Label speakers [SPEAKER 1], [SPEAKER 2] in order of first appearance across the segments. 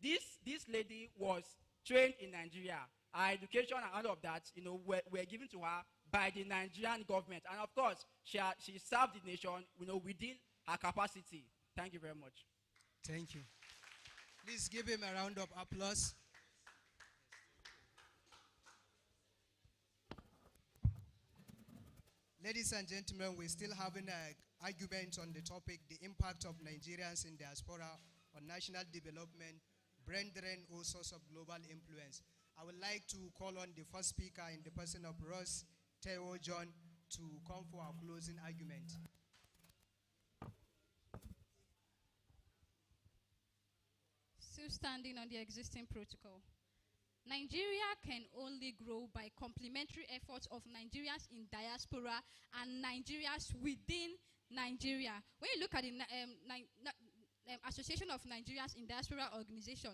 [SPEAKER 1] This lady was trained in Nigeria. Her education and all of that, were given to her by the Nigerian government. And of course, she served the nation, within her capacity. Thank you very much.
[SPEAKER 2] Thank you. Please give him a round of applause. Ladies and gentlemen, we're still having an argument on the topic, the impact of Nigerians in diaspora on national development, brethren, or source of global influence. I would like to call on the first speaker in the person of Ross Teo John to come for our closing argument.
[SPEAKER 3] Still standing on the existing protocol. Nigeria can only grow by complementary efforts of Nigerians in diaspora and Nigerians within Nigeria. When you look at the Association of Nigerians in Diaspora Organization,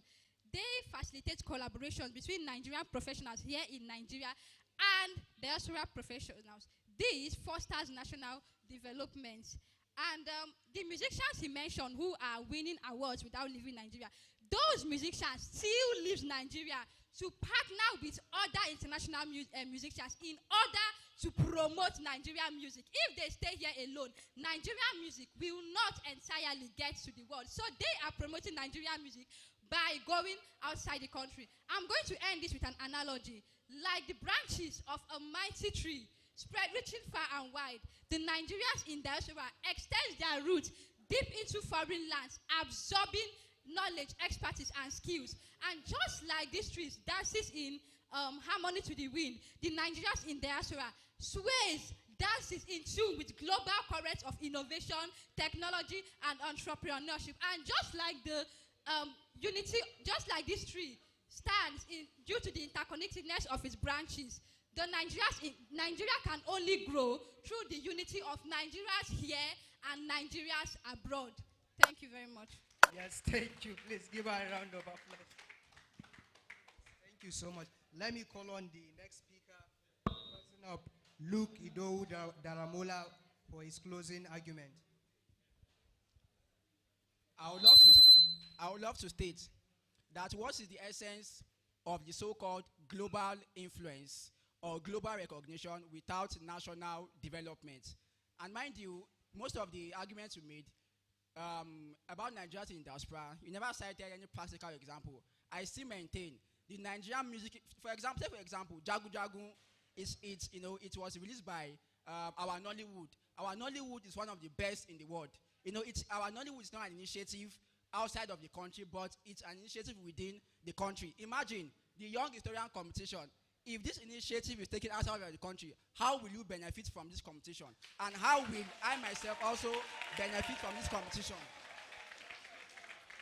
[SPEAKER 3] they facilitate collaborations between Nigerian professionals here in Nigeria and diaspora professionals. This fosters national development. And the musicians he mentioned who are winning awards without leaving Nigeria, those musicians still leave Nigeria to partner with other international musicians in order to promote Nigerian music. If they stay here alone, Nigerian music will not entirely get to the world. So they are promoting Nigerian music by going outside the country. I'm going to end this with an analogy. Like the branches of a mighty tree, spread reaching far and wide, the Nigerians in diaspora extend their roots deep into foreign lands, absorbing knowledge, expertise, and skills. And just like these trees dances in harmony to the wind, the Nigerians in diaspora sways, dances in tune with global currents of innovation, technology, and entrepreneurship. And just like the unity, just like this tree stands due to the interconnectedness of its branches, the Nigeria can only grow through the unity of Nigerians here and Nigerians abroad. Thank you very much.
[SPEAKER 2] Yes, thank you. Please give her a round of applause. Thank you so much. Let me call on the next speaker, person of Luke Ido Daramola, for his closing argument.
[SPEAKER 1] I would love to state that what is the essence of the so-called global influence or global recognition without national development. And mind you, most of the arguments we made about Nigerians in diaspora, you never cited any practical example. I still maintain the Nigerian music. For example, Jagu Jagu it was released by our Nollywood. Our Nollywood is one of the best in the world. Our Nollywood is not an initiative outside of the country, but it's an initiative within the country. Imagine the Young Historian Competition. If this initiative is taken outside of the country, how will you benefit from this competition? And how will I myself also benefit from this competition?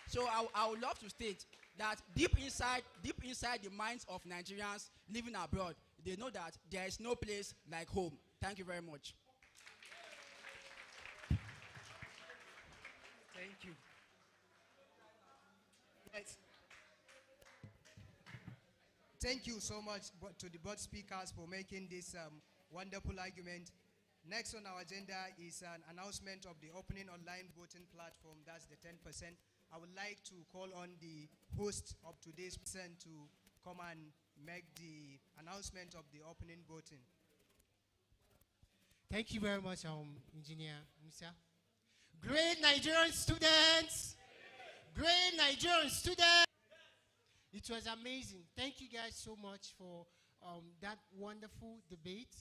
[SPEAKER 1] So I would love to state that deep inside the minds of Nigerians living abroad, they know that there is no place like home. Thank you very much.
[SPEAKER 2] Thank you. Yes. Thank you so much to the board speakers for making this wonderful argument. Next on our agenda is an announcement of the opening online voting platform. That's the 10%. I would like to call on the host of today's session to come and make the announcement of the opening voting.
[SPEAKER 4] Thank you very much, Engineer Musa. Great Nigerian students! Great Nigerian students! It was amazing. Thank you guys so much for that wonderful debate.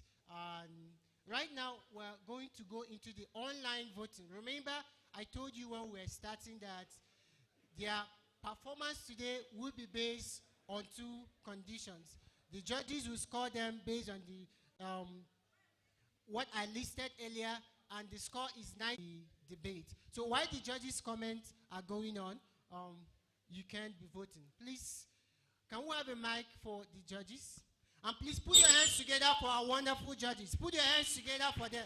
[SPEAKER 4] Right now, we're going to go into the online voting. Remember, I told you when we were starting that their performance today will be based on two conditions. The judges will score them based on the what I listed earlier, and the score is 9 debate. So while the judges' comments are going on, you can be voting. Please, can we have a mic for the judges? And please put your hands together for our wonderful judges. Put your hands together for them.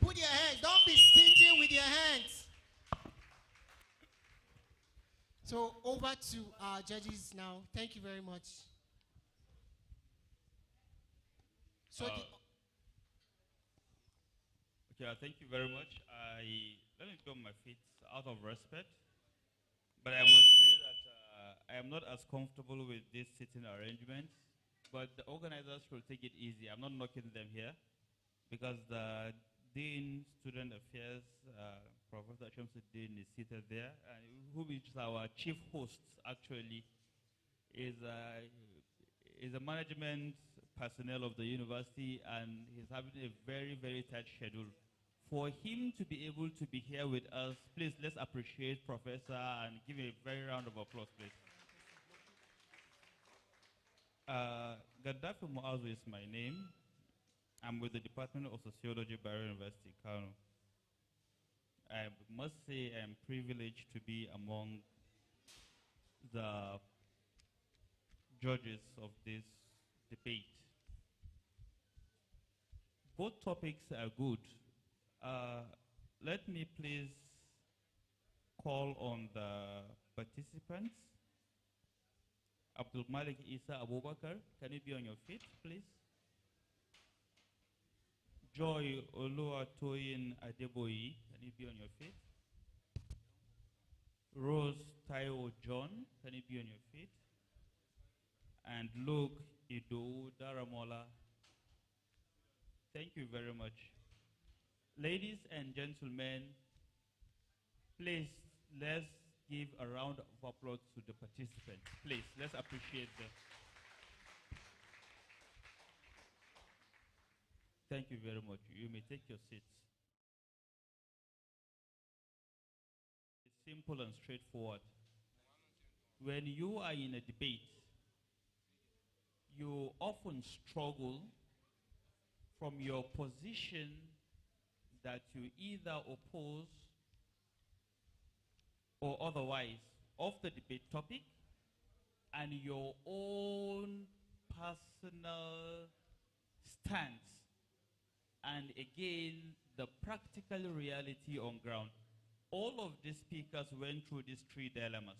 [SPEAKER 4] Put your hands. Don't be stingy with your hands. So over to our judges now. Thank you very much. So
[SPEAKER 5] okay, thank you very much. Let me put my feet out of respect. But I must say that I am not as comfortable with this sitting arrangement, but the organizers should take it easy. I'm not knocking them here because the Dean Student Affairs, Professor Shamsuddin, is seated there, and who is our chief host actually is a management personnel of the university, and he's having a very, very tight schedule. For him to be able to be here with us, please let's appreciate Professor and give him a very round of applause, please. Gaddafi Muazu is my name. I'm with the Department of Sociology, Bayero University, Kano. I must say I'm privileged to be among the judges of this debate. Both topics are good. Let me please call on the participants. Abdul Malik Isa Abubakar, can you be on your feet, please? Joy Oluwatoyin Adeboyi, can you be on your feet? Rose Taiwo John, can you be on your feet? And Luke Ido Daramola, thank you very much. Ladies and gentlemen, please let's give a round of applause to the participants. Please, let's appreciate them. Thank you very much. You may take your seats. It's simple and straightforward. When you are in a debate, you often struggle from your position that you either oppose or otherwise of the debate topic and your own personal stance, and again the practical reality on ground. All of the speakers went through these three dilemmas.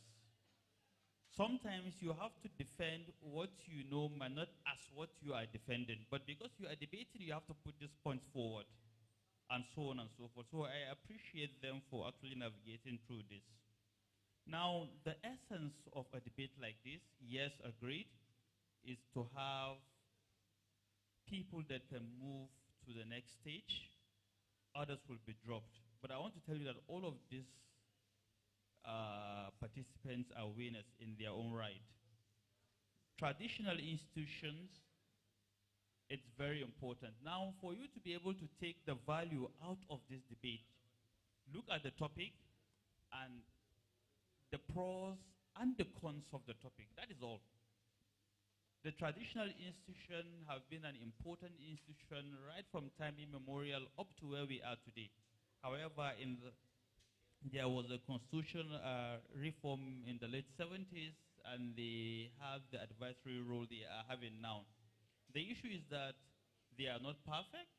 [SPEAKER 5] Sometimes you have to defend what you know might not as what you are defending, but because you are debating, you have to put these points forward, and so on and so forth. So I appreciate them for actually navigating through this. Now, the essence of a debate like this, yes, agreed, is to have people that can move to the next stage. Others will be dropped. But I want to tell you that all of these participants are winners in their own right. Traditional institutions, it's very important. Now, for you to be able to take the value out of this debate, look at the topic and the pros and the cons of the topic. That is all. The traditional institution have been an important institution right from time immemorial up to where we are today. However, there was a constitutional reform in the late 70s, and they have the advisory role they are having now. The issue is that they are not perfect.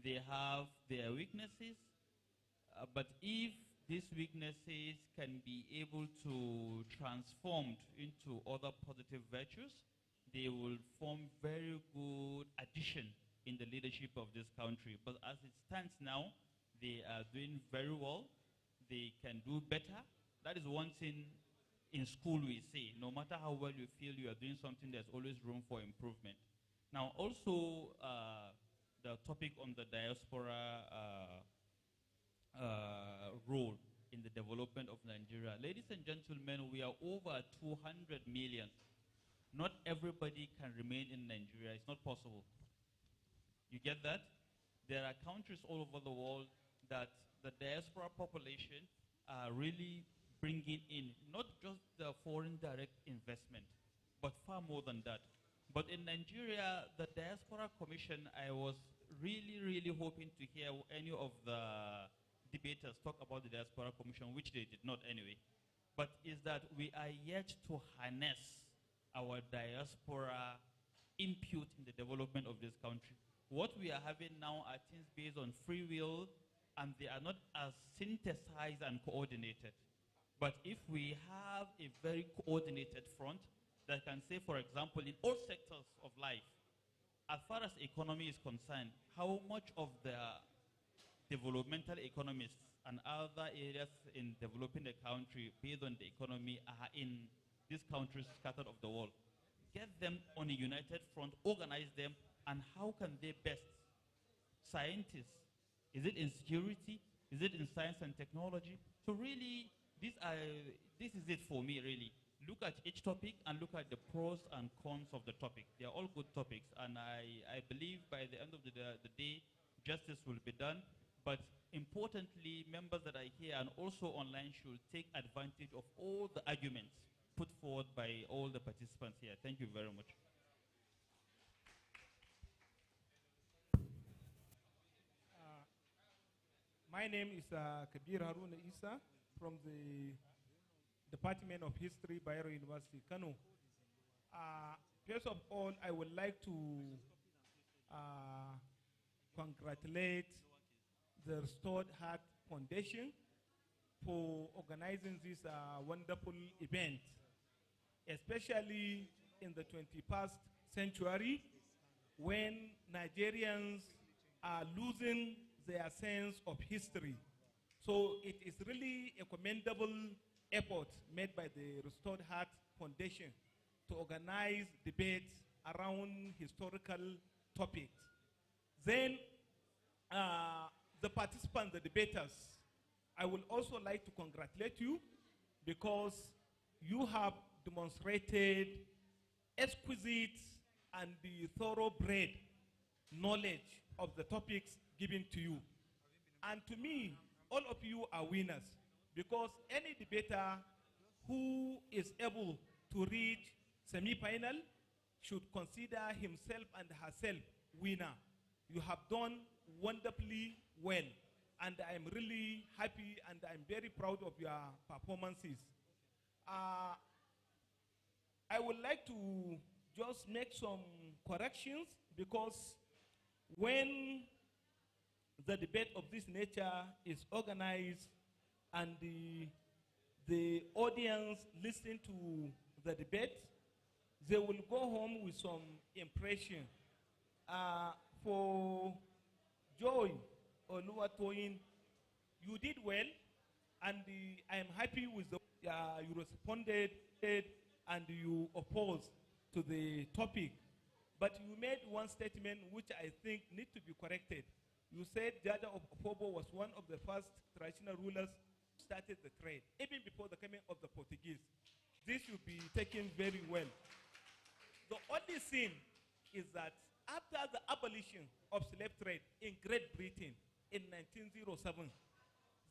[SPEAKER 5] They have their weaknesses. But if these weaknesses can be able to transformed into other positive virtues, they will form very good addition in the leadership of this country. But as it stands now, they are doing very well. They can do better. That is one thing in school we say. No matter how well you feel you are doing something, there's always room for improvement. Now also, the topic on the diaspora role in the development of Nigeria. Ladies and gentlemen, we are over 200 million. Not everybody can remain in Nigeria. It's not possible. You get that? There are countries all over the world that the diaspora population are really bringing in, not just the foreign direct investment, but far more than that. But in Nigeria, the Diaspora Commission, I was really, really hoping to hear any of the debaters talk about the Diaspora Commission, which they did not anyway. But is that we are yet to harness our diaspora input in the development of this country. What we are having now are things based on free will, and they are not as synthesized and coordinated. But if we have a very coordinated front that can say, for example, in all sectors of life, as far as economy is concerned, how much of the developmental economists and other areas in developing the country based on the economy are in these countries scattered of the world. Get them on a united front, organize them, and how can they best? Scientists, is it in security? Is it in science and technology? So really, this is it for me, really. Look at each topic and look at the pros and cons of the topic. They are all good topics, and I believe by the end of the day, justice will be done. But importantly, members that are here and also online should take advantage of all the arguments put forward by all the participants here. Thank you very much.
[SPEAKER 6] My name is Kabir Haruna Isa from the Department of History, Bayero University, Kano. First of all, I would like to congratulate the Restored Heart Foundation for organizing this wonderful event, especially in the 21st century when Nigerians are losing their sense of history. So it is really a commendable effort made by the Restored Heart Foundation to organize debates around historical topics. Then the participants, the debaters, I would also like to congratulate you because you have demonstrated exquisite and the thoroughbred knowledge of the topics given to you. And to me, all of you are winners because any debater who is able to reach semi-final should consider himself and herself winner. You have done wonderfully well, and I'm really happy and I'm very proud of your performances. I would like to just make some corrections because when the debate of this nature is organized and the audience listen to the debate, they will go home with some impression. For Joy Oluwatoyin, you did well, and I am happy with the you responded and you opposed to the topic. But you made one statement which I think need to be corrected. You said Jaja of Opobo was one of the first traditional rulers who started the trade, even before the coming of the Portuguese. This should be taken very well. The only thing is that after the abolition of slave trade in Great Britain in 1907,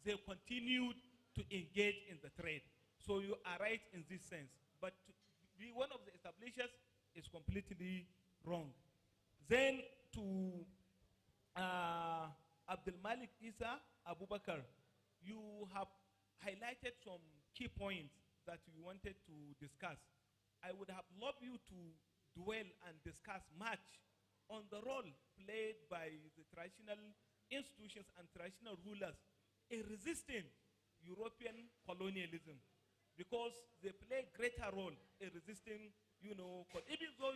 [SPEAKER 6] they continued to engage in the trade. So you are right in this sense. But to be one of the establishers is completely wrong. Then to Abdul Malik Isa Abubakar, you have highlighted some key points that you wanted to discuss. I would have loved you to dwell and discuss much on the role played by the traditional institutions and traditional rulers in resisting European colonialism, because they play a greater role in resisting, even though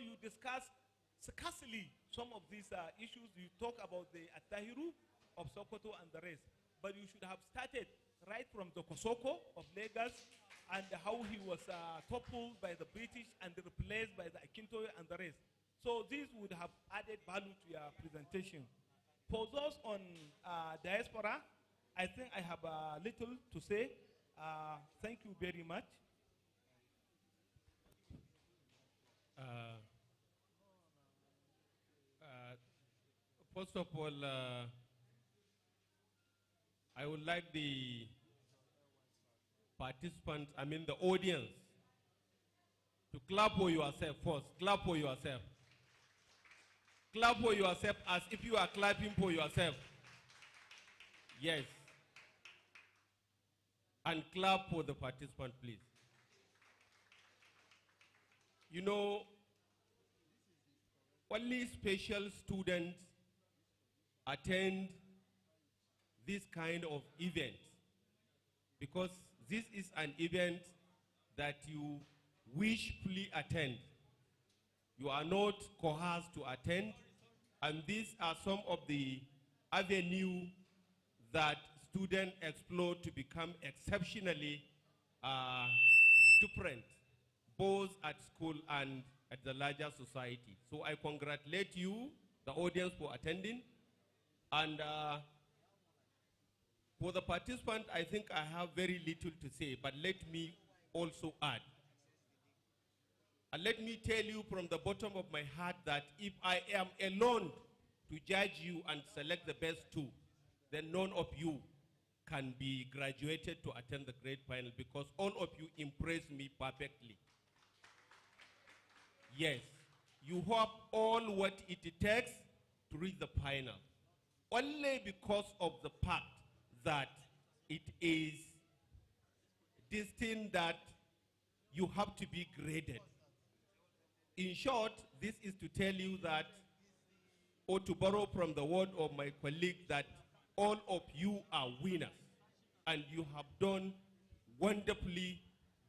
[SPEAKER 6] you discuss scarcely some of these issues, you talk about the Atahiru of Sokoto and the rest, but you should have started right from the Kosoko of Lagos and how he was toppled by the British and replaced by the Akintoye and the rest. So this would have added value to your presentation. For those on diaspora, I think I have little to say. Thank you very much.
[SPEAKER 7] First of all, I would like the participants, the audience, to clap for yourself first. Clap for yourself. Clap for yourself as if you are clapping for yourself. Yes. And clap for the participant, please. Only special students attend this kind of event because this is an event that you wishfully attend. You are not coerced to attend, and these are some of the avenues that students explore to become exceptionally different, both at school and at the larger society. So I congratulate you, the audience, for attending. And for the participant, I think I have very little to say, but let me also add. And let me tell you from the bottom of my heart that if I am alone to judge you and select the best two, then none of you can be graduated to attend the great final, because all of you impressed me perfectly. Yes, you have all what it takes to reach the final. Only because of the fact that it is destined that you have to be graded. In short, this is to tell you that, or to borrow from the word of my colleague, that all of you are winners and you have done wonderfully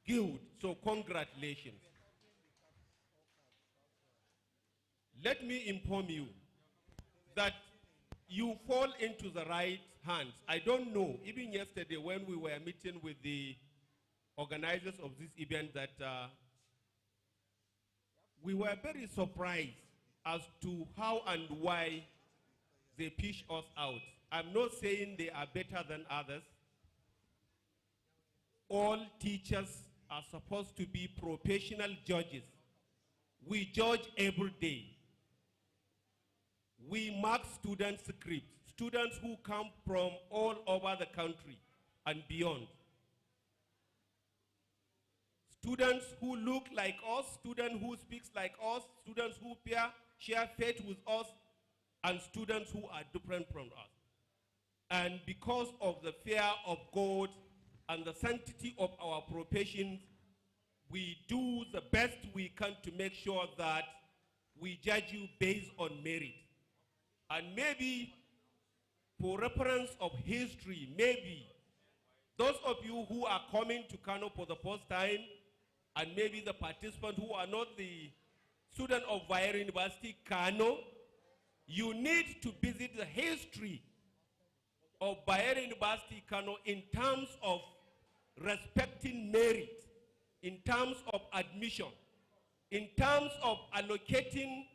[SPEAKER 7] good. So congratulations. Let me inform you that you fall into the right hands. I don't know, even yesterday when we were meeting with the organizers of this event, that we were very surprised as to how and why they push us out. I'm not saying they are better than others. All teachers are supposed to be professional judges. We judge every day. We mark students' scripts, students who come from all over the country and beyond. Students who look like us, students who speak like us, students who share faith with us, and students who are different from us. And because of the fear of God and the sanctity of our profession, we do the best we can to make sure that we judge you based on merit. And maybe, for reference of history, maybe those of you who are coming to Kano for the first time, and maybe the participants who are not the student of Bayero University, Kano, you need to visit the history of Bayero University, Kano, in terms of respecting merit, in terms of admission, in terms of allocating,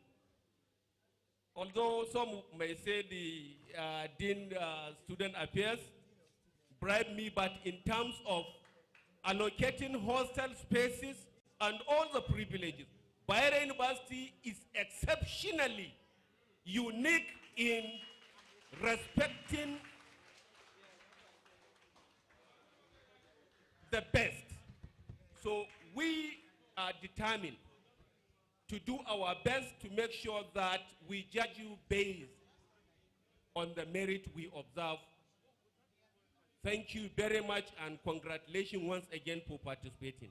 [SPEAKER 7] although some may say the Dean Student Affairs bribed me, but in terms of allocating hostel spaces and all the privileges, Bayero University is exceptionally unique in respecting the best. So we are determined to do our best to make sure that we judge you based on the merit we observe. Thank you very much, and congratulations once again for participating.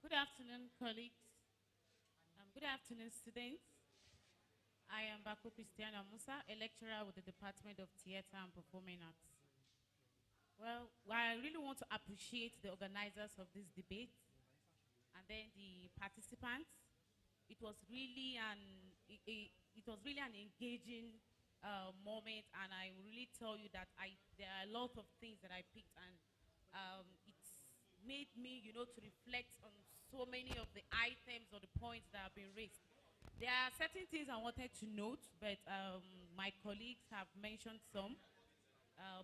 [SPEAKER 8] Good afternoon, colleagues. Good afternoon, students. I am Bako Christiana Musa, a lecturer with the Department of Theatre and Performing Arts. Well, I really want to appreciate the organizers of this debate and then the participants. It was really an engaging moment, and I will really tell you that there are a lot of things that I picked, and it's made me, to reflect on so many of the items or the points that have been raised. There are certain things I wanted to note, but my colleagues have mentioned some.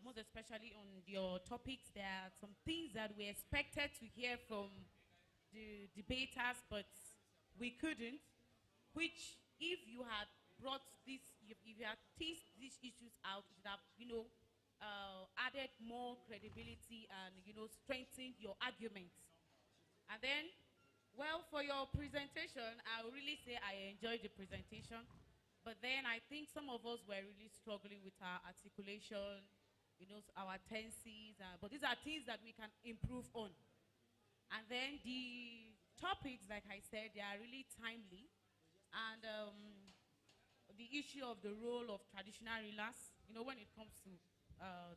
[SPEAKER 8] Most especially on your topics, there are some things that we expected to hear from the debaters, but we couldn't, which if you had brought this, if you had teased these issues out, it would have, added more credibility and, strengthened your arguments. And then, well, for your presentation, I will really say I enjoyed the presentation, but then I think some of us were really struggling with our articulation, our tenses, but these are things that we can improve on. And then the topics, like I said, they are really timely. And the issue of the role of traditional rulers, when it comes to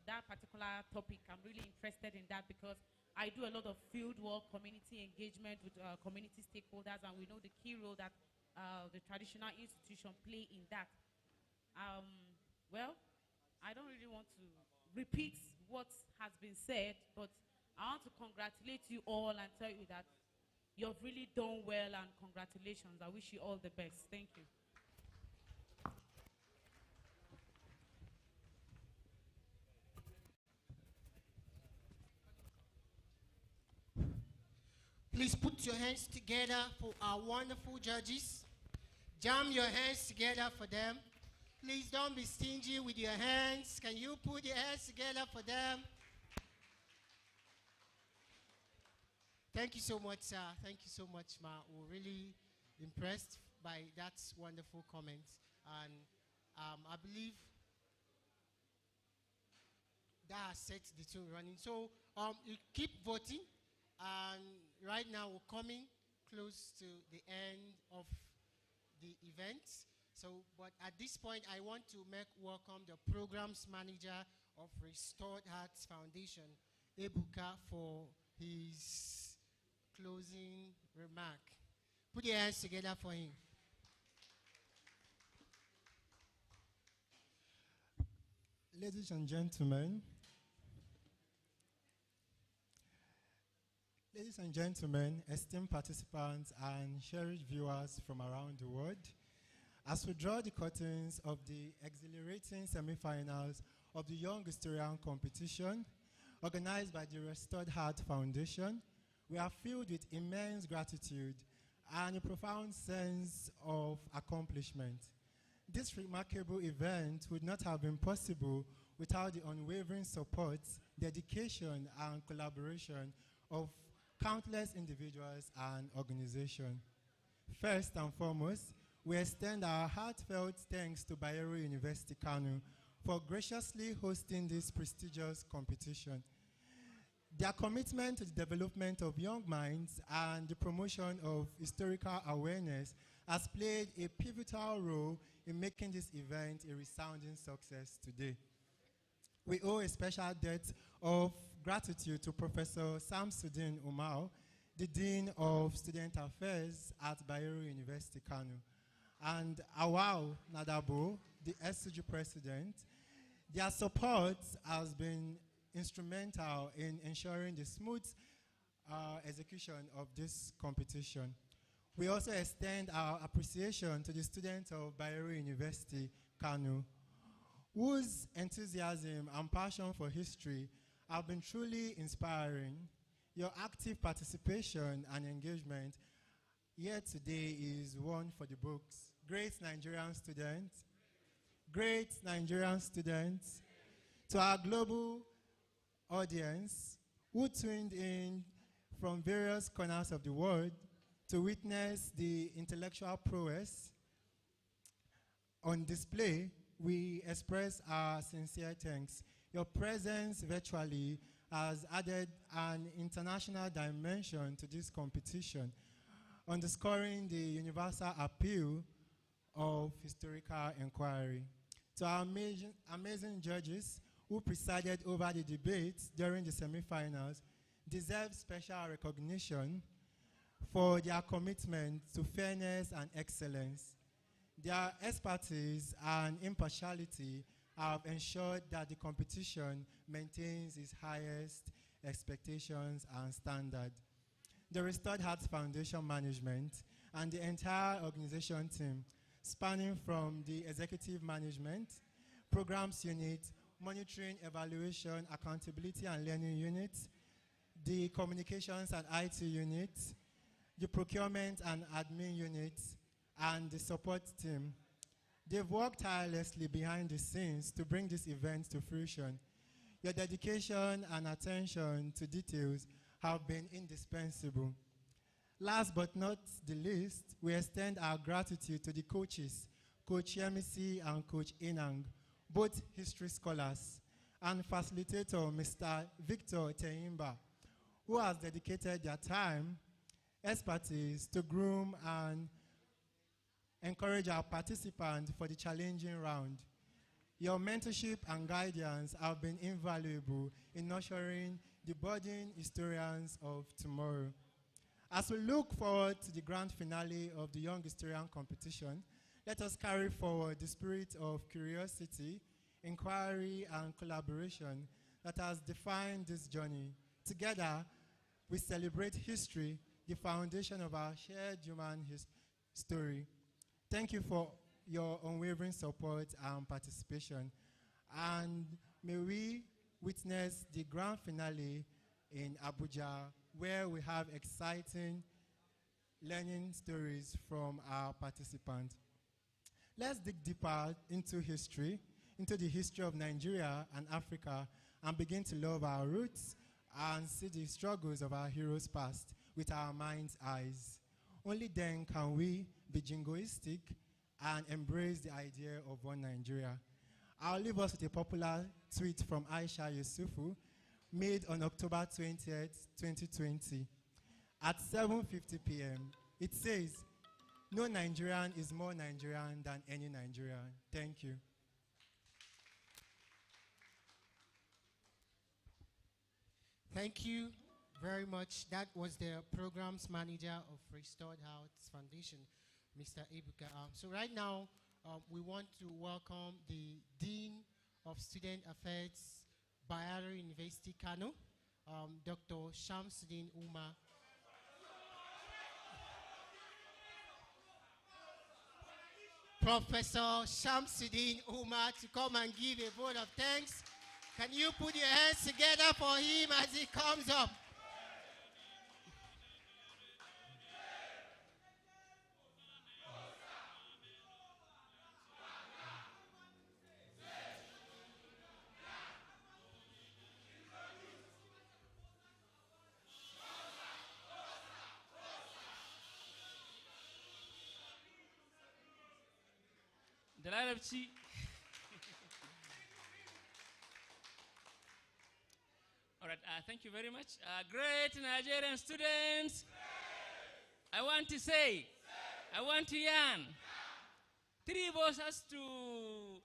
[SPEAKER 8] that particular topic, I'm really interested in that because I do a lot of field work, community engagement with community stakeholders, and we know the key role that the traditional institution play in that. Well, I don't really want to repeat what has been said, but I want to congratulate you all and tell you that you've really done well, and congratulations. I wish you all the best. Thank you.
[SPEAKER 4] Please put your hands together for our wonderful judges. Jam your hands together for them. Please don't be stingy with your hands. Can you put your hands together for them? Thank you so much, sir. Thank you so much, ma. We're really impressed by that wonderful comment. And I believe that sets the tune running. So you keep voting. And right now we're coming close to the end of the event. So, but at this point, I want to make welcome the programs manager of Restored Hearts Foundation, Ebuka, for his closing remark. Put your hands together for him.
[SPEAKER 9] Ladies and gentlemen, esteemed participants and cherished viewers from around the world, as we draw the curtains of the exhilarating semi-finals of the Young Historian competition organized by the Restored Heart Foundation, we are filled with immense gratitude and a profound sense of accomplishment. This remarkable event would not have been possible without the unwavering support, dedication, and collaboration of countless individuals and organizations. First and foremost, we extend our heartfelt thanks to Bayero University, Kano, for graciously hosting this prestigious competition. Their commitment to the development of young minds and the promotion of historical awareness has played a pivotal role in making this event a resounding success today. We owe a special debt of gratitude to Professor Samsudin Umar, the Dean of Student Affairs at Bayero University, Kano, and Awao Nadabo, the SCG President. Their support has been instrumental in ensuring the smooth execution of this competition. We also extend our appreciation to the students of Bayero University, Kano, whose enthusiasm and passion for history have been truly inspiring. Your active participation and engagement here today is one for the books. Great Nigerian students, great Nigerian students, to our global audience who tuned in from various corners of the world to witness the intellectual prowess on display, we express our sincere thanks. Your presence virtually has added an international dimension to this competition, underscoring the universal appeal of historical inquiry. To our amazing judges who presided over the debates during the semi-finals, deserve special recognition for their commitment to fairness and excellence. Their expertise and impartiality have ensured that the competition maintains its highest expectations and standards. The Restored Hearts Foundation management and the entire organization team, spanning from the executive management, programs unit, monitoring, evaluation, accountability and learning unit, the communications and IT unit, the procurement and admin unit, and the support team. They've worked tirelessly behind the scenes to bring this event to fruition. Your dedication and attention to details have been indispensable. Last but not the least, we extend our gratitude to the coaches, Coach Yemisi and Coach Inang, both history scholars, and facilitator Mr. Victor Teimba, who has dedicated their time, expertise to groom and encourage our participants for the challenging round. Your mentorship and guidance have been invaluable in nurturing the budding historians of tomorrow. As we look forward to the grand finale of the Young Historian competition, let us carry forward the spirit of curiosity, inquiry, and collaboration that has defined this journey. Together, we celebrate history, the foundation of our shared human story. Thank you for your unwavering support and participation. And may we witness the grand finale in Abuja, where we have exciting learning stories from our participants. Let's dig deeper into history, into the history of Nigeria and Africa, and begin to love our roots and see the struggles of our heroes past with our mind's eyes. Only then can we be jingoistic and embrace the idea of one Nigeria. I'll leave us with a popular tweet from Aisha Yusufu, made on October 20th, 2020. At 7:50 p.m., it says, "No Nigerian is more Nigerian than any Nigerian." Thank you.
[SPEAKER 4] Thank you very much. That was the programs manager of Restored Hearts Foundation, Mr. Ibuka. So right now, we want to welcome the Dean of Student Affairs, Bayero University, Kano, Dr. Shamsuddin Umar. Professor Shamsuddin Umar to come and give a vote of thanks. Can you put your hands together for him as he comes up?
[SPEAKER 10] da larabci all right, thank you very much. Great Nigerian students, I want to say, I want to yarn. Three verses to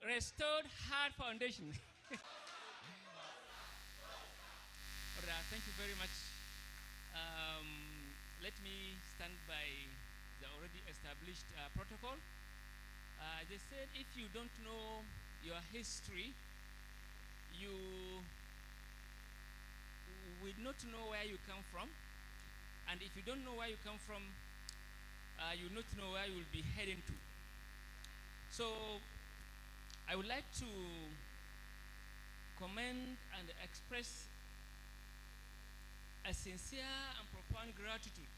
[SPEAKER 10] Restored Heart Foundation. All right, thank you very much. Let me stand by the already established protocol. They said if you don't know your history, you will not know where you come from. And if you don't know where you come from, you will not know where you will be heading to. So I would like to commend and express a sincere and profound gratitude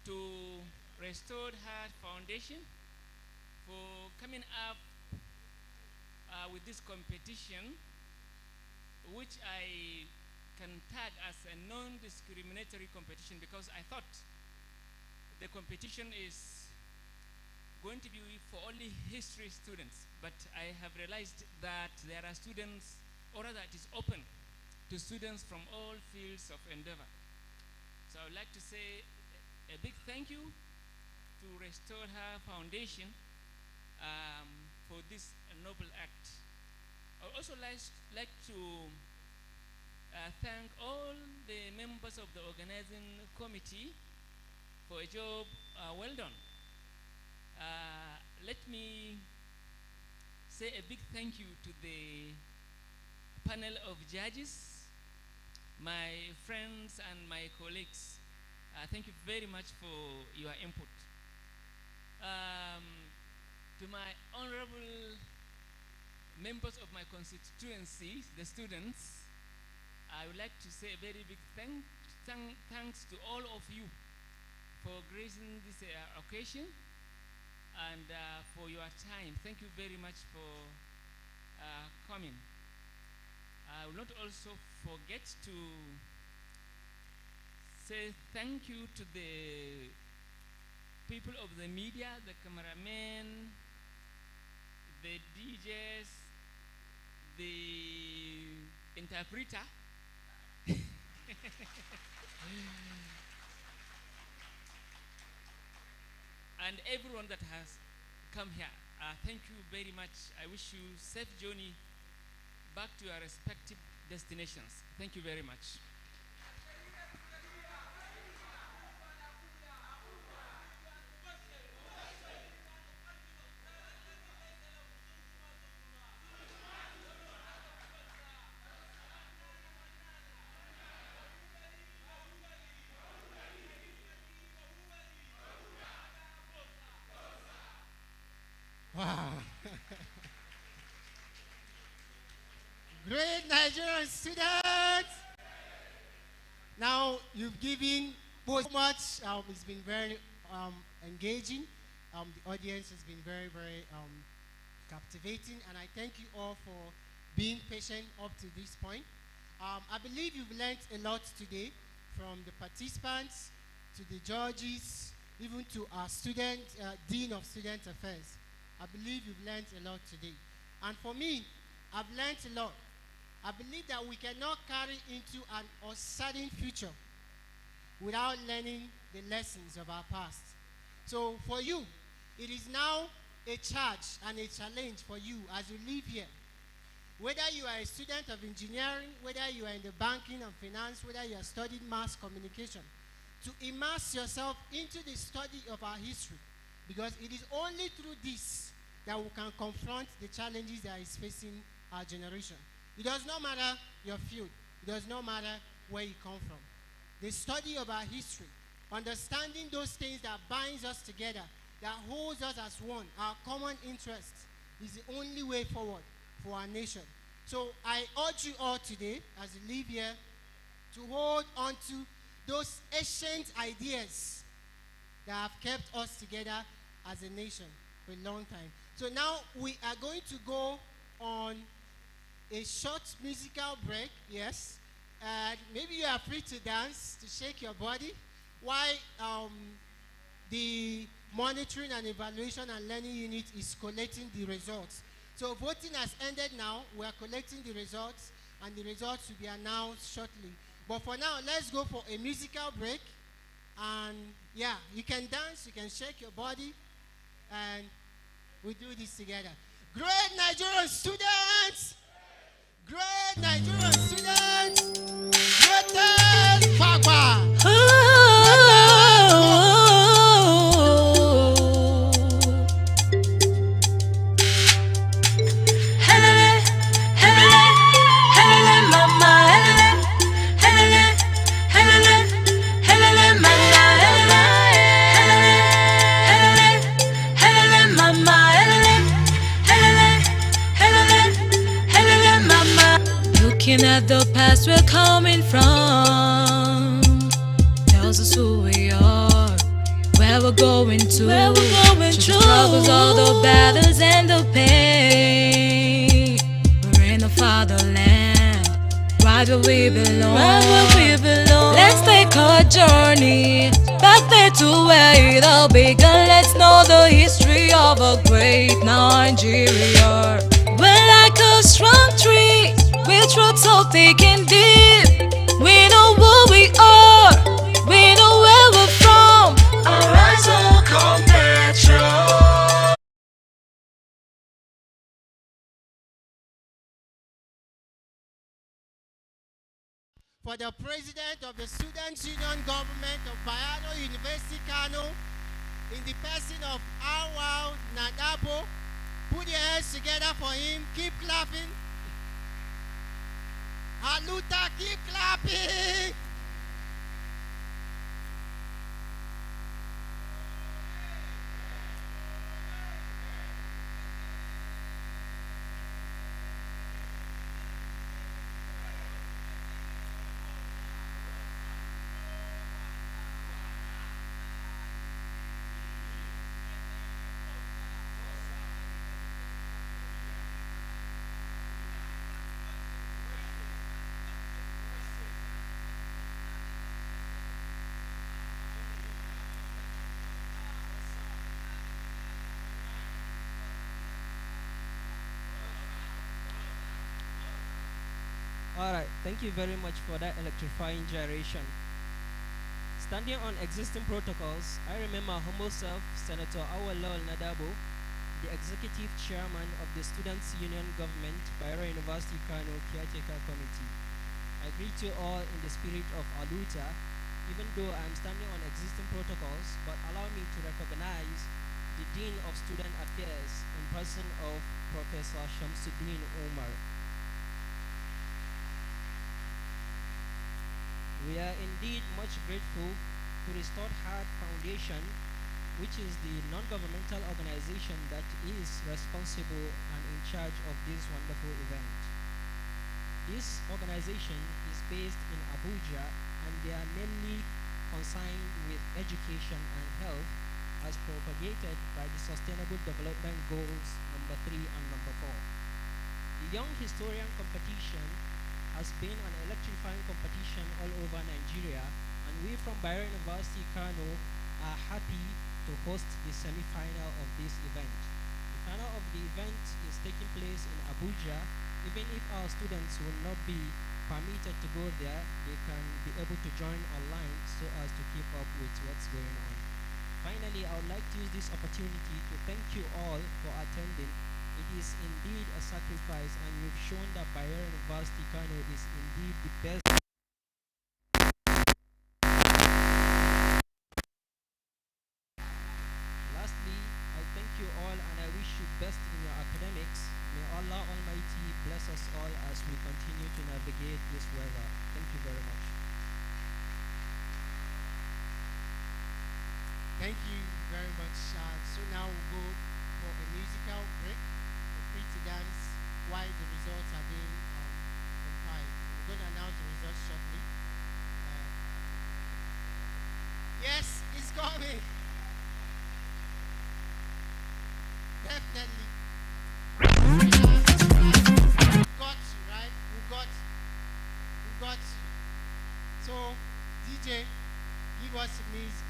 [SPEAKER 10] to Restored Heart Foundation for coming up with this competition, which I can tag as a non-discriminatory competition, because I thought the competition is going to be for only history students, but I have realized that there are students, or rather it is open to students from all fields of endeavor. So I would like to say a big thank you to Restore Her Foundation for this noble act. I would also like to thank all the members of the organizing committee for a job well done. Let me say a big thank you to the panel of judges, my friends and my colleagues. Thank you very much for your input. To my honorable members of my constituency, the students, I would like to say a very big thanks to all of you for gracing this occasion and for your time. Thank you very much for coming. I will not also forget to say thank you to the people of the media, the cameramen, the DJs, the interpreter, and everyone that has come here. Thank you very much. I wish you safe journey back to your respective destinations. Thank you very much.
[SPEAKER 4] Great Nigerian students. Now, you've given both so much. It's been very engaging. The audience has been very, very captivating. And I thank you all for being patient up to this point. I believe you've learned a lot today from the participants to the judges, even to our Dean of Student Affairs. I believe you've learned a lot today. And for me, I've learned a lot. I believe that we cannot carry into an uncertain future without learning the lessons of our past. So for you, it is now a charge and a challenge for you as you live here. Whether you are a student of engineering, whether you are in the banking and finance, whether you are studying mass communication, to immerse yourself into the study of our history, because it is only through this that we can confront the challenges that is facing our generation. It does not matter your field. It does not matter where you come from. The study of our history, understanding those things that binds us together, that holds us as one, our common interests, is the only way forward for our nation. So I urge you all today, as you live here, to hold on to those ancient ideas that have kept us together as a nation for a long time. So now we are going to go on a short musical break, yes. And maybe you are free to dance, to shake your body, while the monitoring and evaluation and learning unit is collecting the results. So voting has ended now. We are collecting the results, and the results will be announced shortly. But for now, let's go for a musical break. And yeah, you can dance, you can shake your body, and we do this together. Great Nigerian students! Great Nigerian students! Greatest Papa!
[SPEAKER 11] Looking at the past we're coming from tells us who we are, where we're going to, the struggles, all the battles and the pain. We're in the fatherland, right where we belong. Let's take a journey back there to where it all began. Let's know the history of a great Nigeria. We're like a strong tree with roots so thick and deep. We know who we are, we know where we're from. Arise, oh compatriot.
[SPEAKER 4] For the President of the Students' Union Government of Bayero University, Kano, in the person of Awao Nadabo, put your hands together for him. Keep clapping. Haluta, keep clapping.
[SPEAKER 12] Alright, thank you very much for that electrifying gyration. Standing on existing protocols, I remember humble self, Senator Awolol Nadabo, the Executive Chairman of the Students' Union Government, Bayero University Kano Caretaker Committee. I greet you all in the spirit of Aluta, even though I am standing on existing protocols, but allow me to recognize the Dean of Student Affairs in person of Professor Shamsuddin Omar. We are indeed much grateful to Restored Heart Foundation, which is the non-governmental organization that is responsible and in charge of this wonderful event. This organization is based in Abuja and they are mainly concerned with education and health as propagated by the Sustainable Development Goals number 3 and number 4. The Young Historian Competition has been an electrifying competition all over Nigeria, and we from Bayero University, Kano are happy to host the semi-final of this event. The final of the event is taking place in Abuja. Even if our students will not be permitted to go there, they can be able to join online so as to keep up with what's going on. Finally, I would like to use this opportunity to thank you all for attending. It is indeed a sacrifice, and you've shown that Bayero University Kano is indeed the best. Lastly, I thank you all and I wish you best in your academics. May Allah Almighty bless us all as we continue to navigate this weather. Thank you very much.
[SPEAKER 4] Thank you very much. So now we'll go for a musical break. We're free to dance while the results are being compiled. We're going to announce the results shortly. Yes, it's coming. Definitely. We got you, right? We got you. So, DJ, give us the music.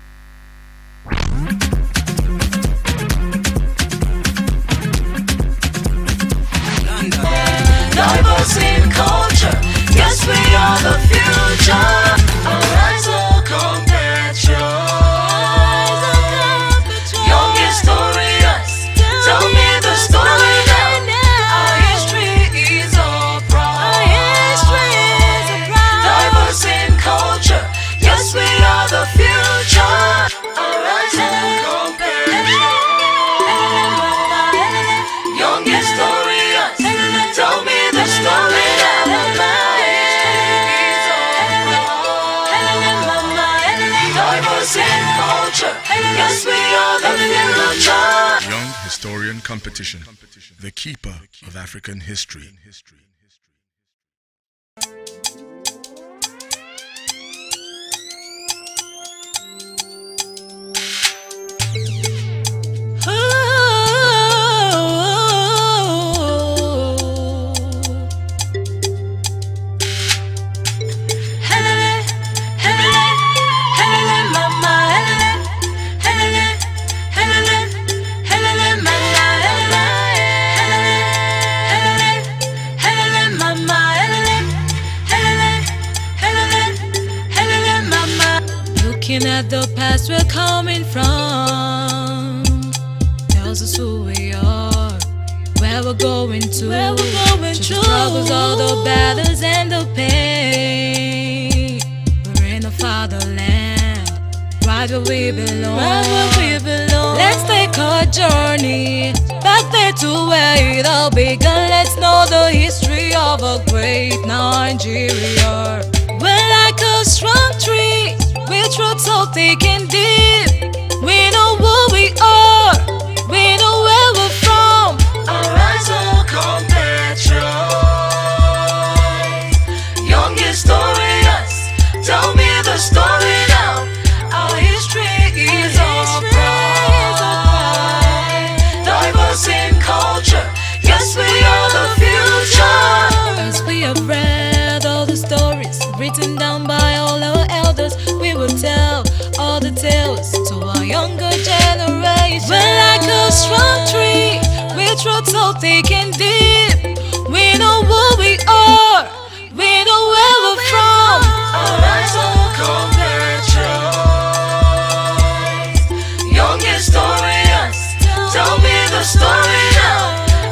[SPEAKER 11] Diverse in culture, yes we are the future. Arise, O compatriots, young historians, tell me the story now. Our history is our pride. Diverse in culture, yes we are the future. Arise, O compatriots, young historians, tell me the story now. Diverse in culture, yes we are the future.
[SPEAKER 13] Young Historian Competition, the keeper of African history.
[SPEAKER 11] Looking at the past we're coming from tells us who we are, where we're going to, the struggles, all the battles and the pain. We're in the fatherland, right where we belong. Let's take a journey back there to where it all began. Let's know the history of a great Nigeria. We're like a strong tree with roots so thick and deep. We know who we are, we know where we're from. Arise, O compatriots, young historians, tell me the story now. Our history is our pride. Diverse in culture, yes we are the future. As we have read all the stories written down by all our elders, we will tell all the tales to our younger generation. We're like a strong tree with roots so thick and deep. We know who we are, we know where we're from. Arise, O compatriots, young historians, tell me the story now.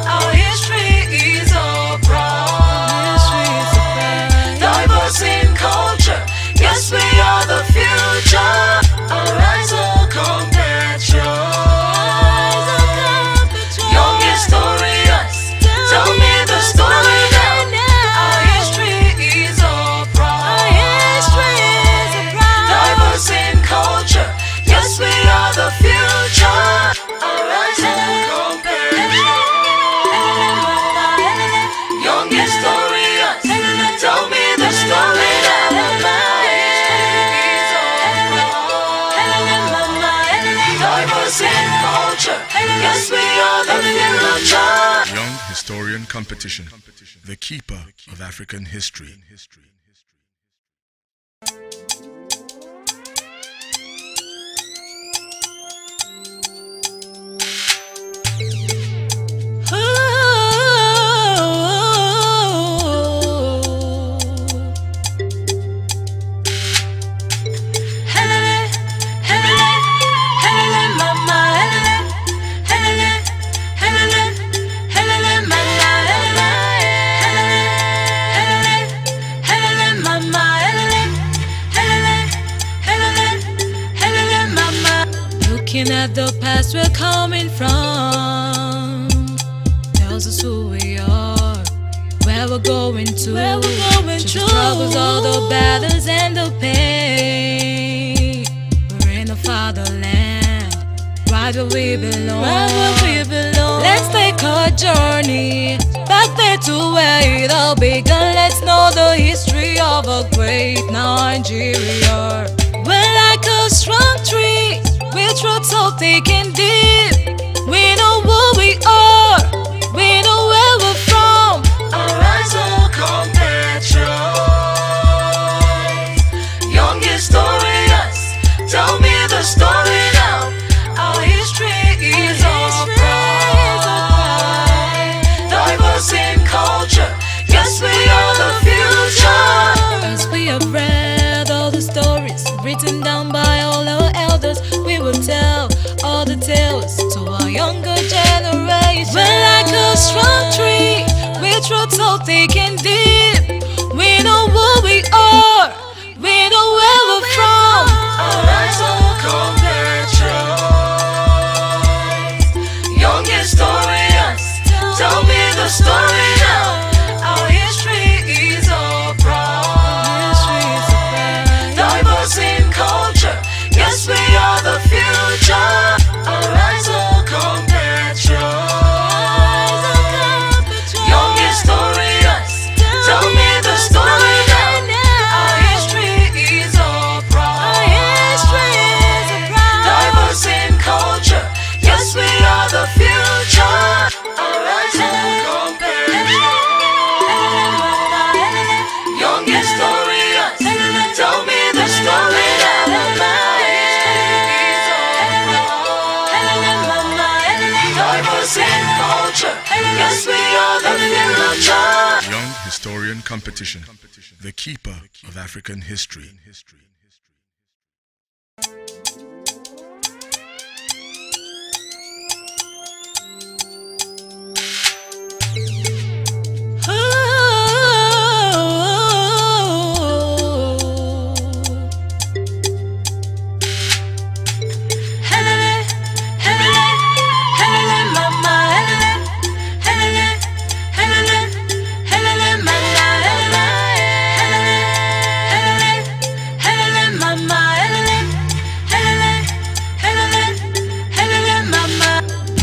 [SPEAKER 11] Our history is our pride. Diverse in culture, yes we are the future. Arise, O compatriots, young historians, tell me
[SPEAKER 13] competition, the keeper of African history.
[SPEAKER 11] Looking at the past we're coming from tells us who we are, where we're going to, the struggles, all the battles and the pain. We're in the fatherland, right where we belong. Let's take a journey back there to where it all began. Let's know the history of a great Nigeria. We're like a strong tree with roots so thick and deep. We know who we are, we know where we're from. Arise, oh compatriots, young historians, tell me the story now. Our history is our pride, diverse in culture, yes we are the future. As we have read all the stories written down by all our elders, we will tell all the tales to our younger generation. We're like a strong tree with roots so thick and deep. We know who we are, we know where we're from. Arise, oh compatriots, young historians, tell me the story now. Our history is our pride, diverse in culture, yes we are the future. Arise, oh compatriots, young historians, tell me the story now. Our history is our pride, diverse in culture, yes we are the future. Arise, oh compatriots, young historians, tell me the story now. Diverse in culture, yes we are the future.
[SPEAKER 13] Young Historian Competition, the keeper of African history.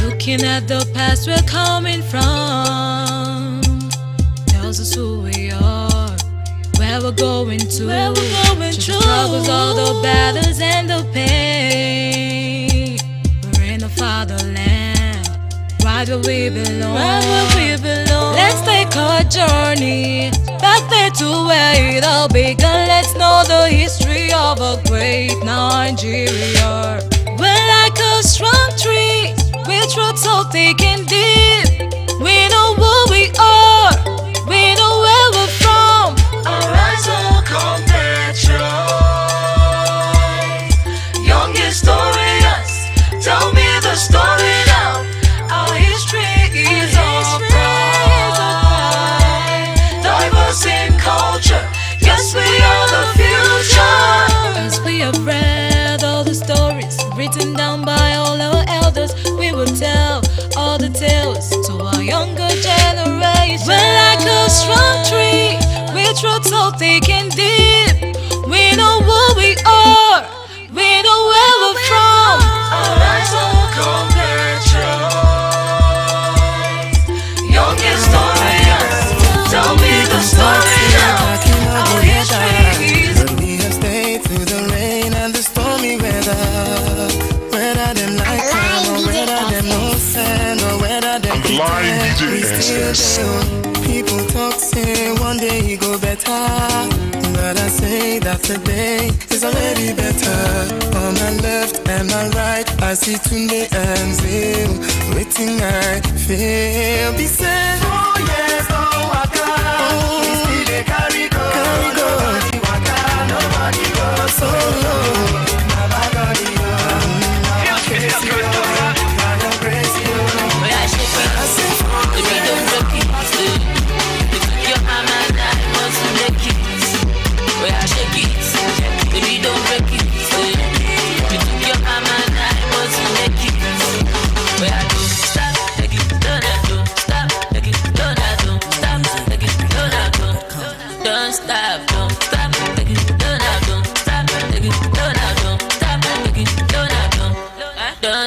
[SPEAKER 11] Looking at the past we're coming from tells us who we are, where we're going to, the struggles, all the battles and the pain. We're in the fatherland, right where we belong. Let's take a journey back there to where it all began. Let's know the history of a great Nigeria. We're like a strong tree with roots so thick and deep. We know who we are, we know where we're from.
[SPEAKER 14] Arise, oh compatriots, young historians, tell me the story now. Our history is our pride, diverse in culture, yes we are the future.
[SPEAKER 11] As we have read all the stories written down by all our elders, we will tell all the tales
[SPEAKER 15] Yes. People talk, say one day he go better, but I say that today is already better. On my left and my right, I see Tunde and Zil. Waiting, I feel. Be said, oh yes, oh waka. We still dey carry go. Nobody waka, nobody go solo. Baba God, you.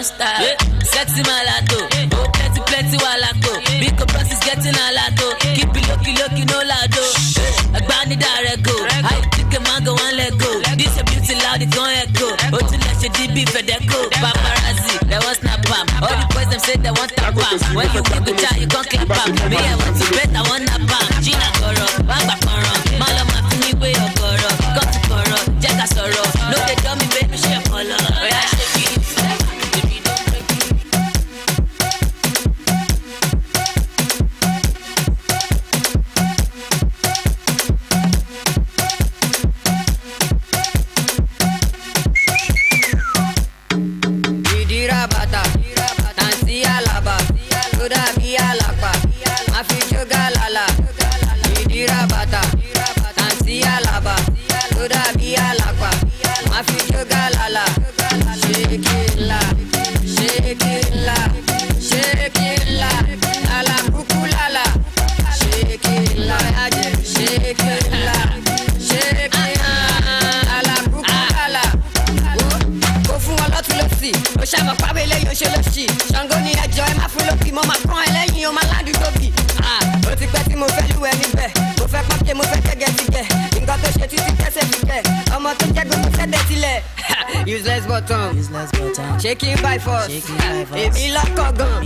[SPEAKER 16] Stop. Sexy malato, oh plenty walato. Big compress is getting a lato. Keep it lucky, no lado. Agbani direct go. I think a mango one let go. This a beauty loud, it gon' echo. Oh to let your DB Fedeco. Paparazzi, they want snap am. All the boys them say they want tap am. When you walk with you can't clap am. Me I want to bet, I want nap am. Gina Goro, Bamba Koro. Malo ma fini way your Goro. Come to Goro, Jacka Soro. No they dummy baby share color. Oh yeah, shake it.
[SPEAKER 17] Useless button. Shaking by force. Baby lock or gun.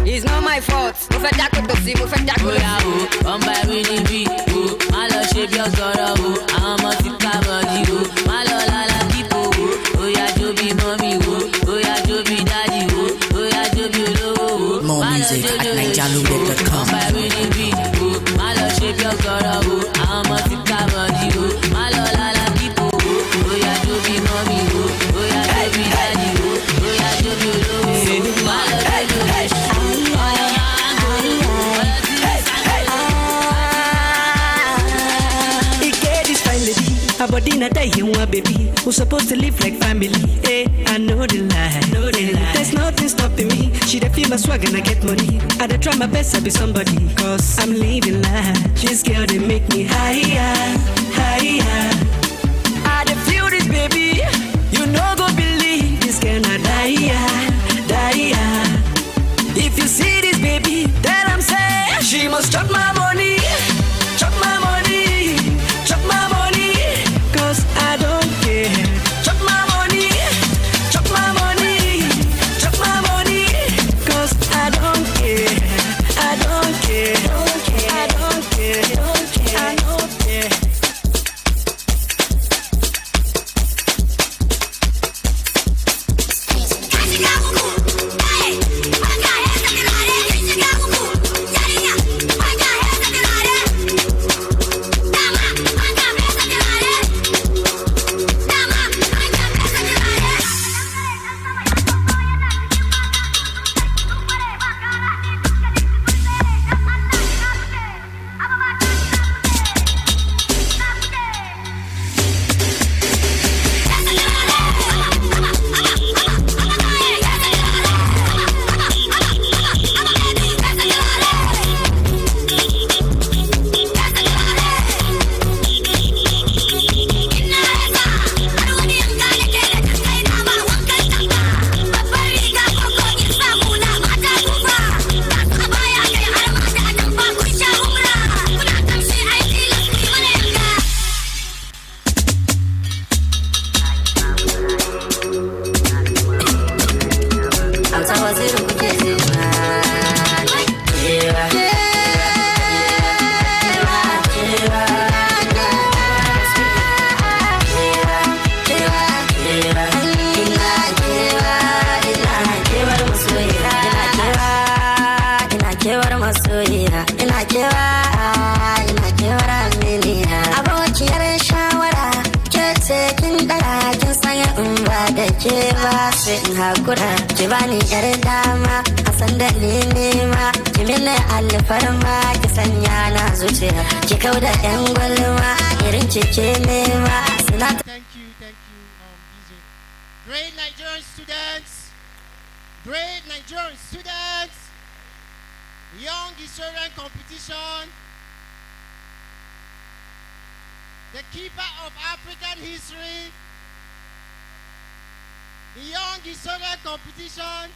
[SPEAKER 17] It's not my fault. Mo fẹ́ dákò tó sí, mo fẹ́ dákò lọ sí.
[SPEAKER 16] Wọ́n bá rí níbí o, má lọ ṣe bí ọ̀gọ́rọ̀ o, àwọn ọmọ ti ká mọ́jú o, má lọ lálá kíkó o, ó yá jó bí mọ́mí o, ó yá jó bí dádì o, ó yá jó bí olówó o.
[SPEAKER 14] More music at nigerlude.com.
[SPEAKER 16] Wọ́n bá rí níbí o, má lọ ṣe bí ọ̀gọ́rọ̀ o, àwọn ọmọ ti ká mọ́jú o, má lọ lálá kíkó o, ó yá jó bí mọ́mí o, ó yá jó bí dádì o, ó yá jó bí olówó o, má lọ jó bí olówó o.
[SPEAKER 18] Her body not die, you want baby. Who's supposed to live like family? Hey, I know the lie. There's nothing stopping me. She dey feel my swag and I get money. I dey try my best to be somebody, cause I'm living life. This girl they make me higher. I dey feel this baby. You know go believe this girl not die. If you see this baby, then I'm saying she must chop my money. Chop my money. Chop my money. Cause I don't care. Chop my money. Chop my money. Chop my money. Cause I don't care. I don't care. I don't care. I don't care.
[SPEAKER 19] ce kin dara kin sanya in ba da ke ba sai in hakura ki bani yar dama a san da ni nema ki mini alfarma ki sanya na zuciya ki kauda yan gwalma irin ki ke nema suna
[SPEAKER 4] Thank you, DJ. Great Nigerian students, great Nigerian students, young historian competition, the keeper of African history, the young historian competition,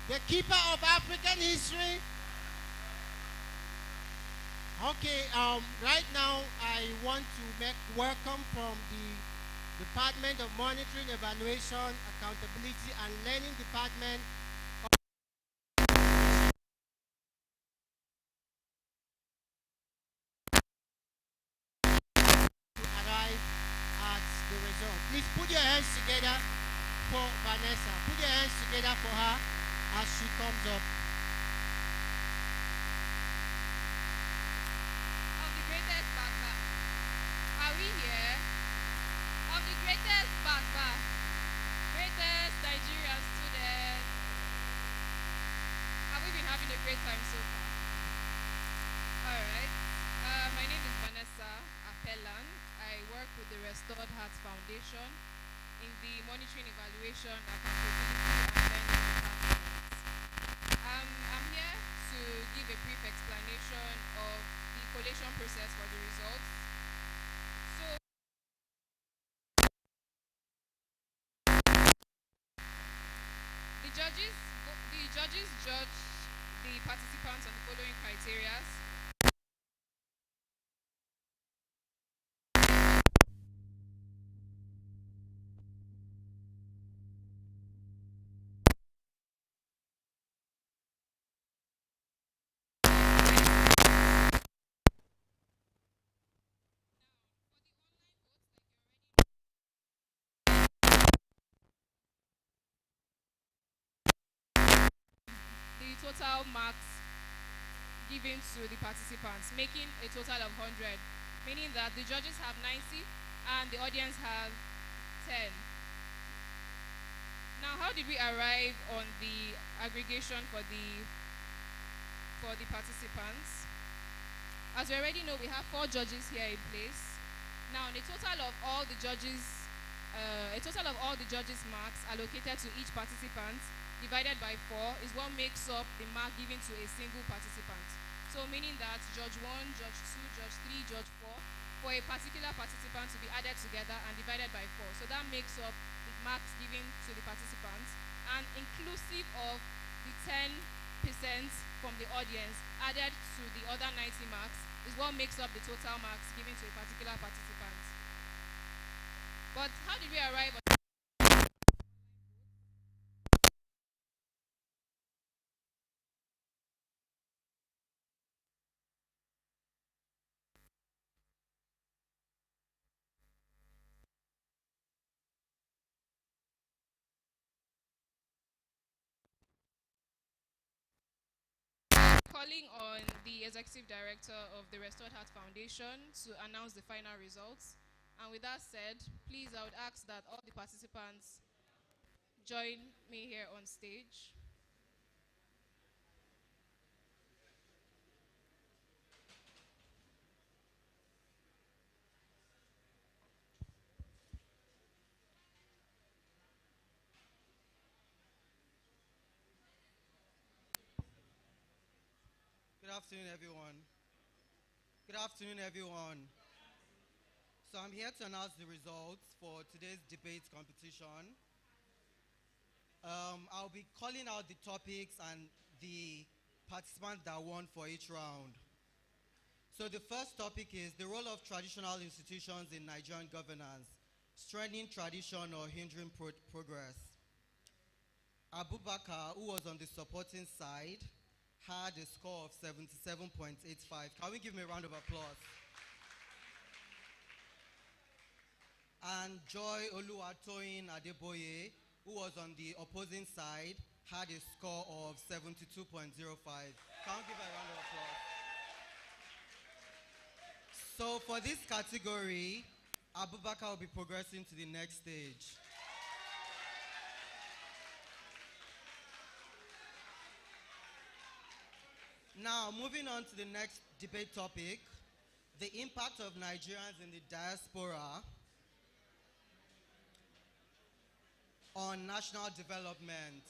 [SPEAKER 4] the keeper of African history. Okay, right now I want to make welcome from the Department of Monitoring, Evaluation, Accountability and Learning Department. Arrive at the result. Please put your hands together for Vanessa. Put your hands together for her as she comes up.
[SPEAKER 20] Of the greatest Baba. Are we here? Of the greatest Baba. Greatest Nigerian students. Have we been having a great time so far? Alright. My name is Vanessa Apellan. I work with the Restored Hearts Foundation in the Monitoring, Evaluation, Accountability and Learning Department. I'm here to give a brief explanation of the collation process for the results. So, the judges judged the participants on the following criteria. The total marks given to the participants, making a total of 100, meaning that the judges have 90 and the audience have 10. Now, how did we arrive on the aggregation for the participants? As we already know, we have 4 judges here in place. Now, a total of all the judges' marks allocated to each participant divided by 4 is what makes up the mark given to a single participant. So meaning that Judge 1, Judge 2, Judge 3, Judge 4, for a particular participant to be added together and divided by 4. So that makes up the marks given to the participants, and inclusive of the 10% from the audience added to the other 90 marks is what makes up the total marks given to a particular participant. But how did we arrive at calling on the Executive Director of the Restored Heart Foundation to announce the final results. And with that said, please, I would ask that all the participants join me here on stage.
[SPEAKER 21] Good afternoon, everyone. Good afternoon, everyone. So I'm here to announce the results for today's debate competition. I'll be calling out the topics and the participants that won for each round. So the first topic is the role of traditional institutions in Nigerian governance, strengthening tradition or hindering progress. Abubakar, who was on the supporting side, had a score of 77.85. Can we give him a round of applause? And Joy Oluwatoyin Adeboye, who was on the opposing side, had a score of 72.05. Can we give a round of applause? So for this category, Abubakar will be progressing to the next stage. Now, moving on to the next debate topic, the impact of Nigerians in the diaspora on national development,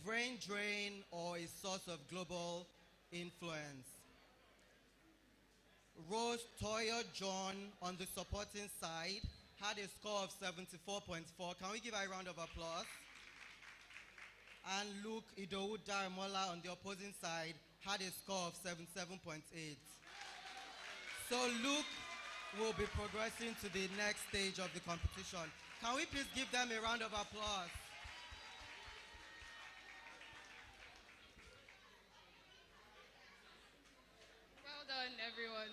[SPEAKER 21] brain drain or a source of global influence. Rose Toyo John on the supporting side had a score of 74.4. Can we give her a round of applause? And Luke Idowu Daramola on the opposing side had a score of 77.8. So Luke will be progressing to the next stage of the competition. Can we please give them a round of applause?
[SPEAKER 20] Well done, everyone.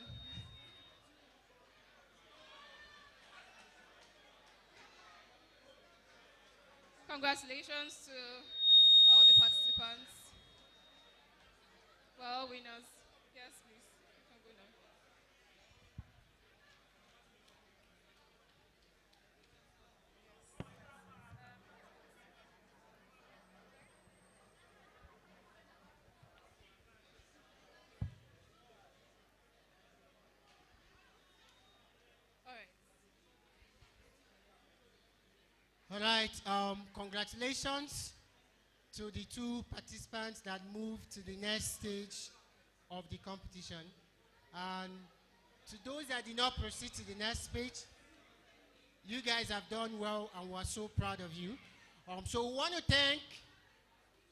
[SPEAKER 20] Congratulations to all the participants. Well, winners. Yes, please. You can go now.
[SPEAKER 4] All right, congratulations to the two participants that moved to the next stage of the competition. And to those that did not proceed to the next stage, you guys have done well and we're so proud of you. So we want to thank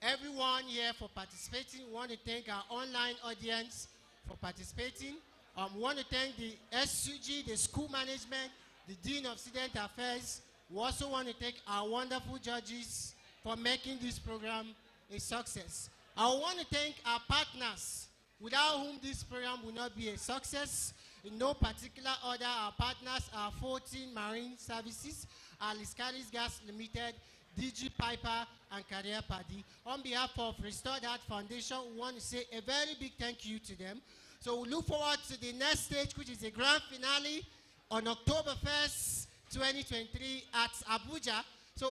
[SPEAKER 4] everyone here for participating. We want to thank our online audience for participating. We want to thank the SUG, the school management, the Dean of Student Affairs. We also want to thank our wonderful judges for making this program a success. I want to thank our partners, without whom this program would not be a success. In no particular order, our partners are 14 Marine Services, Aliscaris Gas Limited, DG Piper, and Career Paddy. On behalf of Restored Heart Foundation, we want to say a very big thank you to them. So we look forward to the next stage, which is the grand finale on October 1st, 2023 at Abuja. So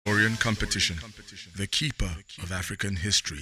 [SPEAKER 13] Orion competition, the keeper of African history.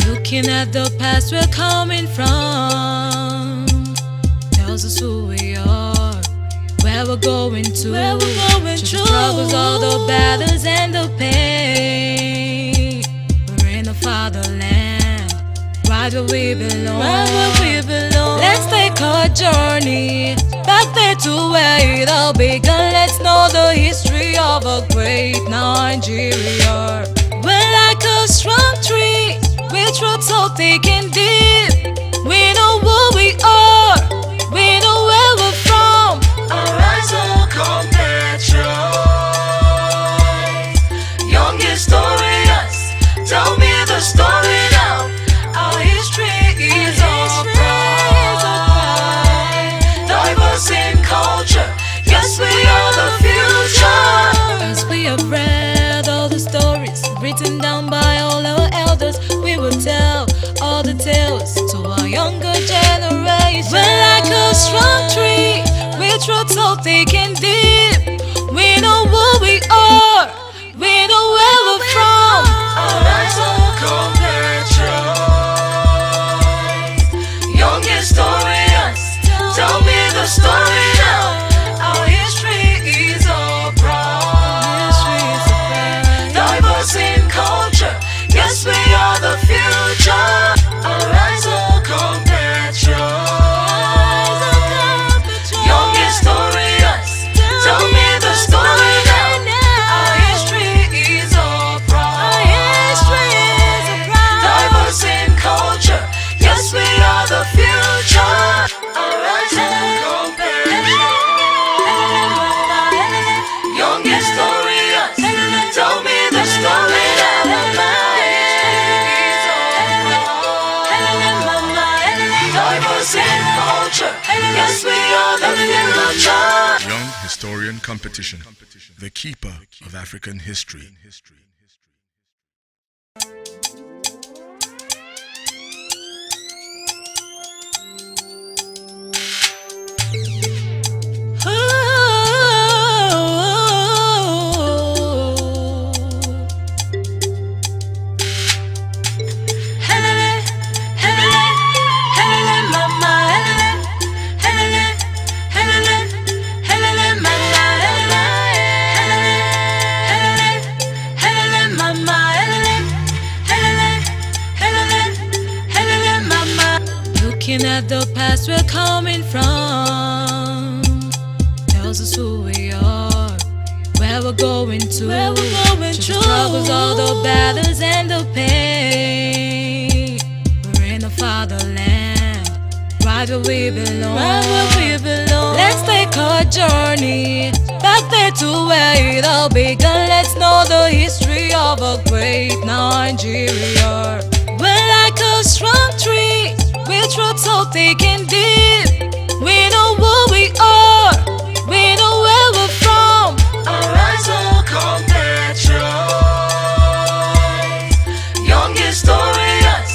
[SPEAKER 11] Looking at the past we're coming from tells us who we are, where we're going to, the struggles, all the battles and the pain. We're in the fatherland, right where we belong. Let's take a journey back there to where it all began. Let's know the history of a great Nigeria. We're like a strong tree with roots so thick and deep. We know who we are, we know where we're from.
[SPEAKER 14] Arise, O compatriots, young historians, tell me the story now. Our history is our pride, diverse in culture. Yes, we are the future. are the future.
[SPEAKER 13] Young Historian Competition, the keeper of African history.
[SPEAKER 11] Looking at the past we're coming from tells us who we are, where we're going to, the struggles, all the battles and the pain. We're in the fatherland, right where we belong. Let's take a journey back there to where it all began. Let's know the history of a great Nigeria. We're like a strong tree with roots so thick and deep. We know who we are, we know where we're from.
[SPEAKER 14] Arise, oh compatriots, young historians,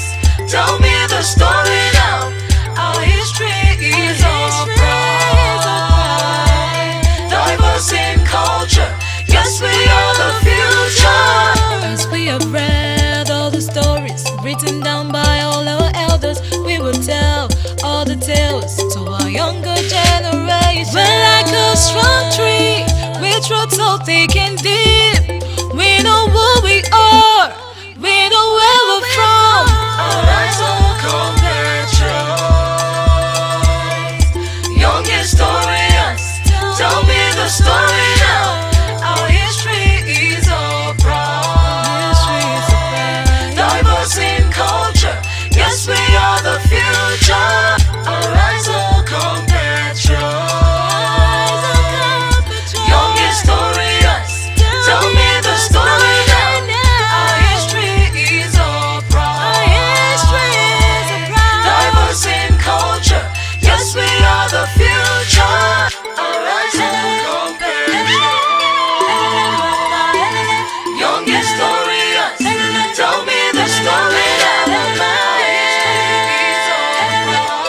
[SPEAKER 14] tell me the story now. Our history is our pride, diverse in culture. Yes, we are the future.
[SPEAKER 11] As we have read all the stories written down by all our elders, we will tell all the tales to our younger generation. We're like a strong tree with roots so thick and deep. We know who we are.